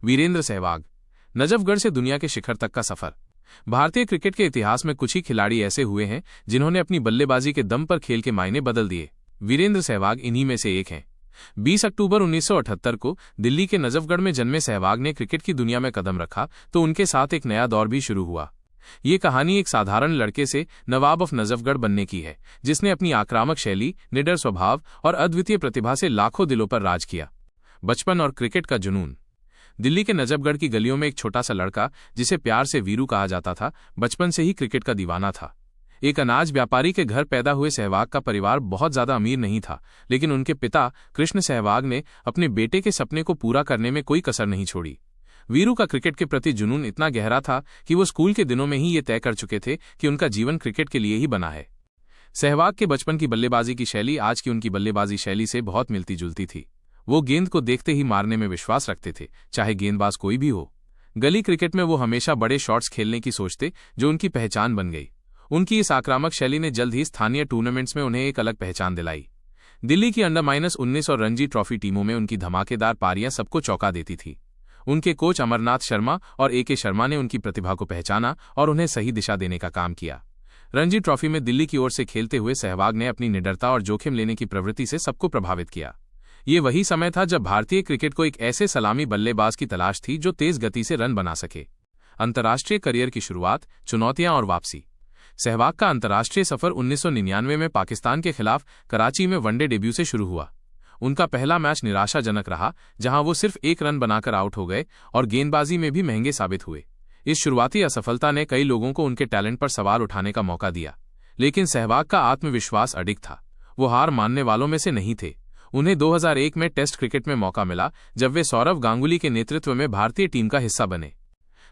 वीरेंद्र सहवाग। नजफगढ़ से दुनिया के शिखर तक का सफर। भारतीय क्रिकेट के इतिहास में कुछ ही खिलाड़ी ऐसे हुए हैं जिन्होंने अपनी बल्लेबाजी के दम पर खेल के मायने बदल दिए। वीरेंद्र सहवाग इन्हीं में से एक हैं। 20 अक्टूबर 1978 को दिल्ली के नजफगढ़ में जन्मे सहवाग ने क्रिकेट की दुनिया में कदम रखा तो उनके साथ एक नया दौर भी शुरू हुआ। ये कहानी एक साधारण लड़के से नवाब ऑफ नजफगढ़ बनने की है, जिसने अपनी आक्रामक शैली, निडर स्वभाव और अद्वितीय प्रतिभा से लाखों दिलों पर राज किया। बचपन और क्रिकेट का जुनून। दिल्ली के नजफगढ़ की गलियों में एक छोटा सा लड़का, जिसे प्यार से वीरू कहा जाता था, बचपन से ही क्रिकेट का दीवाना था। एक अनाज व्यापारी के घर पैदा हुए सहवाग का परिवार बहुत ज्यादा अमीर नहीं था, लेकिन उनके पिता कृष्ण सहवाग ने अपने बेटे के सपने को पूरा करने में कोई कसर नहीं छोड़ी। वीरू का क्रिकेट के प्रति जुनून इतना गहरा था कि वो स्कूल के दिनों में ही ये तय कर चुके थे कि उनका जीवन क्रिकेट के लिए ही बना है। सहवाग के बचपन की बल्लेबाजी की शैली आज की उनकी बल्लेबाजी शैली से बहुत मिलती जुलती थी। वो गेंद को देखते ही मारने में विश्वास रखते थे, चाहे गेंदबाज कोई भी हो। गली क्रिकेट में वो हमेशा बड़े शॉट्स खेलने की सोचते, जो उनकी पहचान बन गई। उनकी इस आक्रामक शैली ने जल्द ही स्थानीय टूर्नामेंट्स में उन्हें एक अलग पहचान दिलाई। दिल्ली की अंडर-19 और रणजी ट्रॉफी टीमों में उनकी धमाकेदार पारियां सबको चौंका देती थी। उनके कोच अमरनाथ शर्मा और ए.के. शर्मा ने उनकी प्रतिभा को पहचाना और उन्हें सही दिशा देने का काम किया। रणजी ट्रॉफी में दिल्ली की ओर से खेलते हुए सहवाग ने अपनी निडरता और जोखिम लेने की प्रवृत्ति से सबको प्रभावित किया। ये वही समय था जब भारतीय क्रिकेट को एक ऐसे सलामी बल्लेबाज की तलाश थी जो तेज गति से रन बना सके। अंतर्राष्ट्रीय करियर की शुरुआत, चुनौतियां और वापसी। सहवाग का अंतर्राष्ट्रीय सफर 1999 में पाकिस्तान के खिलाफ कराची में वनडे डेब्यू से शुरू हुआ। उनका पहला मैच निराशाजनक रहा, जहां वो सिर्फ 1 रन बनाकर आउट हो गए और गेंदबाजी में भी महंगे साबित हुए। इस शुरुआती असफलता ने कई लोगों को उनके टैलेंट पर सवाल उठाने का मौका दिया, लेकिन सहवाग का आत्मविश्वास अडिग था। वो हार मानने वालों में से नहीं थे। उन्हें 2001 में टेस्ट क्रिकेट में मौका मिला, जब वे सौरव गांगुली के नेतृत्व में भारतीय टीम का हिस्सा बने।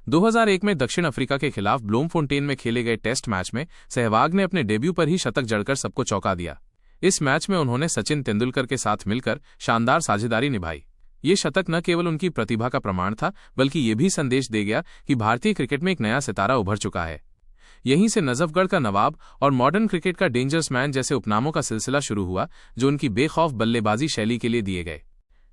2001 में दक्षिण अफ्रीका के खिलाफ ब्लूमफोंटेन में खेले गए टेस्ट मैच में सहवाग ने अपने डेब्यू पर ही शतक जड़कर सबको चौंका दिया। इस मैच में उन्होंने सचिन तेंदुलकर के साथ मिलकर शानदार साझेदारी निभाई। ये शतक न केवल उनकी प्रतिभा का प्रमाण था, बल्कि ये भी संदेश दे गया कि भारतीय क्रिकेट में एक नया सितारा उभर चुका है। यहीं से नजफगढ़ का नवाब और मॉडर्न क्रिकेट का डेंजरस मैन जैसे उपनामों का सिलसिला शुरू हुआ, जो उनकी बेखौफ बल्लेबाजी शैली के लिए दिए गए।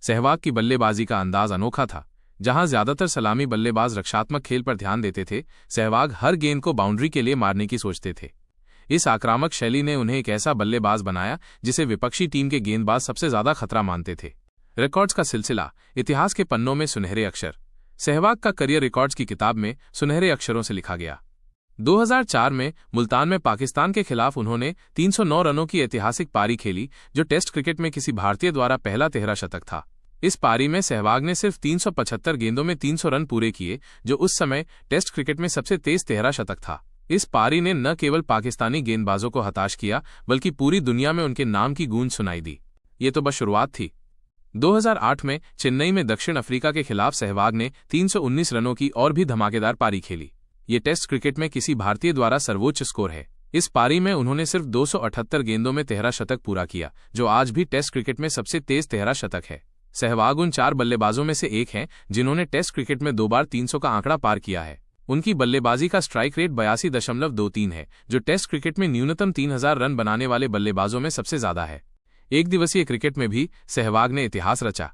सहवाग की बल्लेबाजी का अंदाज अनोखा था। जहां ज्यादातर सलामी बल्लेबाज रक्षात्मक खेल पर ध्यान देते थे, सहवाग हर गेंद को बाउंड्री के लिए मारने की सोचते थे। इस आक्रामक शैली ने उन्हें एक ऐसा बल्लेबाज बनाया जिसे विपक्षी टीम के गेंदबाज सबसे ज्यादा खतरा मानते थे। रिकॉर्ड्स का सिलसिला, इतिहास के पन्नों में सुनहरे अक्षर। सहवाग का करियर रिकॉर्ड्स की किताब में सुनहरे अक्षरों से लिखा गया। 2004 में मुल्तान में पाकिस्तान के खिलाफ उन्होंने 309 रनों की ऐतिहासिक पारी खेली, जो टेस्ट क्रिकेट में किसी भारतीय द्वारा पहला 13 शतक था। इस पारी में सहवाग ने सिर्फ 375 गेंदों में 300 रन पूरे किए, जो उस समय टेस्ट क्रिकेट में सबसे तेज 13 शतक था। इस पारी ने न केवल पाकिस्तानी गेंदबाजों को हताश किया, बल्कि पूरी दुनिया में उनके नाम की गूंज सुनाई दी। ये तो बस शुरुआत थी। 2008 में चेन्नई में दक्षिण अफ्रीका के खिलाफ सहवाग ने 319 रनों की और भी धमाकेदार पारी खेली। ये टेस्ट क्रिकेट में किसी भारतीय द्वारा सर्वोच्च स्कोर है। इस पारी में उन्होंने सिर्फ 278 गेंदों में 13 शतक पूरा किया, जो आज भी टेस्ट क्रिकेट में सबसे तेज 13 शतक है। सहवाग उन 4 बल्लेबाजों में से एक हैं जिन्होंने टेस्ट क्रिकेट में 2 बार 300 का आंकड़ा पार किया है। उनकी बल्लेबाजी का स्ट्राइक रेट 82.23 है, जो टेस्ट क्रिकेट में न्यूनतम 3000 रन बनाने वाले बल्लेबाजों में सबसे ज्यादा है। एक दिवसीय क्रिकेट में भी सहवाग ने इतिहास रचा।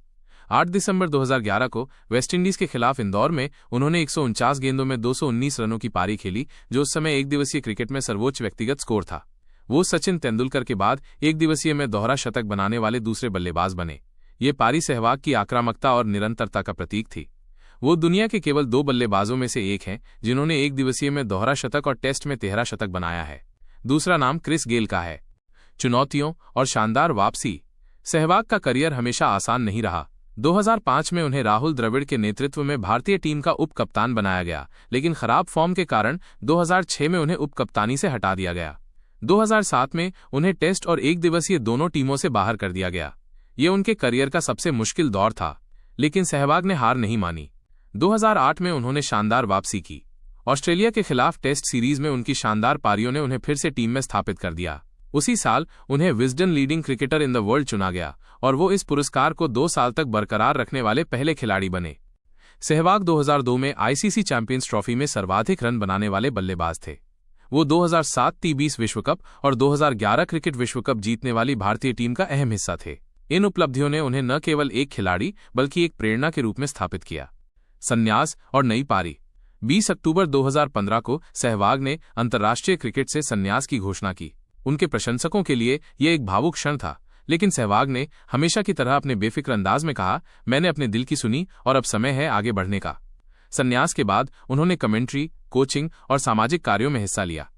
8 दिसंबर 2011 को वेस्टइंडीज के खिलाफ इंदौर में उन्होंने 149 गेंदों में 219 रनों की पारी खेली, जो उस समय एक दिवसीय क्रिकेट में सर्वोच्च व्यक्तिगत स्कोर था। वो सचिन तेंदुलकर के बाद एक दिवसीय में दोहरा शतक बनाने वाले दूसरे बल्लेबाज बने। ये पारी सहवाग की आक्रामकता और निरंतरता का प्रतीक थी। वो दुनिया के केवल 2 बल्लेबाजों में से एक हैं जिन्होंने एक दिवसीय में दोहरा शतक और टेस्ट में 13 शतक बनाया है। दूसरा नाम क्रिस गेल का है। चुनौतियों और शानदार वापसी। सहवाग का करियर हमेशा आसान नहीं रहा। 2005 में उन्हें राहुल द्रविड़ के नेतृत्व में भारतीय टीम का उप कप्तान बनाया गया, लेकिन खराब फॉर्म के कारण 2006 में उन्हें उप कप्तानी से हटा दिया गया। 2007 में उन्हें टेस्ट और एक दिवसीय दोनों टीमों से बाहर कर दिया गया। ये उनके करियर का सबसे मुश्किल दौर था, लेकिन सहवाग ने हार नहीं मानी। 2008 में उन्होंने शानदार वापसी की। ऑस्ट्रेलिया के खिलाफ टेस्ट सीरीज में उनकी शानदार पारियों ने उन्हें फिर से टीम में स्थापित कर दिया। उसी साल उन्हें Wisden leading cricketer in the world चुना गया और वो इस पुरस्कार को 2 साल तक बरकरार रखने वाले पहले खिलाड़ी बने। सहवाग 2002 में आईसीसी चैंपियंस ट्रॉफी में सर्वाधिक रन बनाने वाले बल्लेबाज थे। वो 2007 टी20 विश्व कप और 2011 क्रिकेट विश्व कप जीतने वाली भारतीय टीम का अहम हिस्सा थे। इन उपलब्धियों ने उन्हें न केवल एक खिलाड़ी बल्कि एक प्रेरणा के रूप में स्थापित किया। संन्यास और नई पारी। 20 अक्टूबर 2015 को सहवाग ने अंतर्राष्ट्रीय क्रिकेट से संन्यास की घोषणा की। उनके प्रशंसकों के लिए यह एक भावुक क्षण था, लेकिन सहवाग ने हमेशा की तरह अपने बेफिक्र अंदाज में कहा, मैंने अपने दिल की सुनी और अब समय है आगे बढ़ने का। संन्यास के बाद उन्होंने कमेंट्री, कोचिंग और सामाजिक कार्यों में हिस्सा लिया।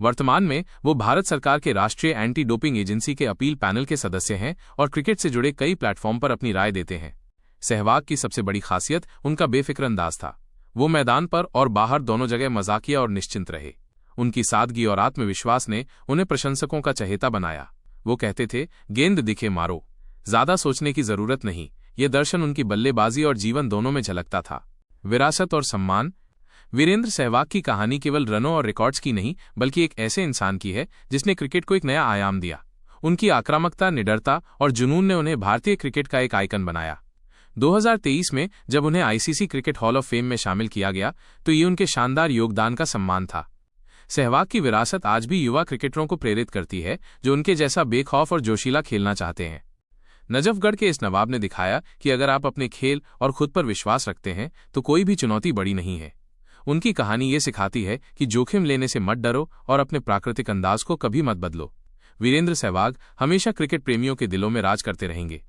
वर्तमान में वो भारत सरकार के राष्ट्रीय एंटी डोपिंग एजेंसी के अपील पैनल के सदस्य हैं और क्रिकेट से जुड़े कई प्लेटफॉर्म पर अपनी राय देते हैं। सहवाग की सबसे बड़ी खासियत उनका बेफिक्र अंदाज था। वो मैदान पर और बाहर दोनों जगह मजाकिया और निश्चिंत रहे। उनकी सादगी और आत्मविश्वास ने उन्हें प्रशंसकों का चहेता बनाया। वो कहते थे, गेंद दिखे मारो, ज्यादा सोचने की जरूरत नहीं। ये दर्शन उनकी बल्लेबाजी और जीवन दोनों में झलकता था। विरासत और सम्मान। वीरेंद्र सहवाग की कहानी केवल रनों और रिकॉर्ड्स की नहीं, बल्कि एक ऐसे इंसान की है जिसने क्रिकेट को एक नया आयाम दिया। उनकी आक्रामकता, निडरता और जुनून ने उन्हें भारतीय क्रिकेट का एक आइकन बनाया। 2023 में जब उन्हें ICC cricket hall of fame में शामिल किया गया, तो ये उनके शानदार योगदान का सम्मान था। सहवाग की विरासत आज भी युवा क्रिकेटरों को प्रेरित करती है, जो उनके जैसा बेखौफ और जोशीला खेलना चाहते हैं। नजफगढ़ के इस नवाब ने दिखाया कि अगर आप अपने खेल और खुद पर विश्वास रखते हैं तो कोई भी चुनौती बड़ी नहीं है। उनकी कहानी ये सिखाती है कि जोखिम लेने से मत डरो और अपने प्राकृतिक अंदाज को कभी मत बदलो। वीरेंद्र सहवाग हमेशा क्रिकेट प्रेमियों के दिलों में राज करते रहेंगे।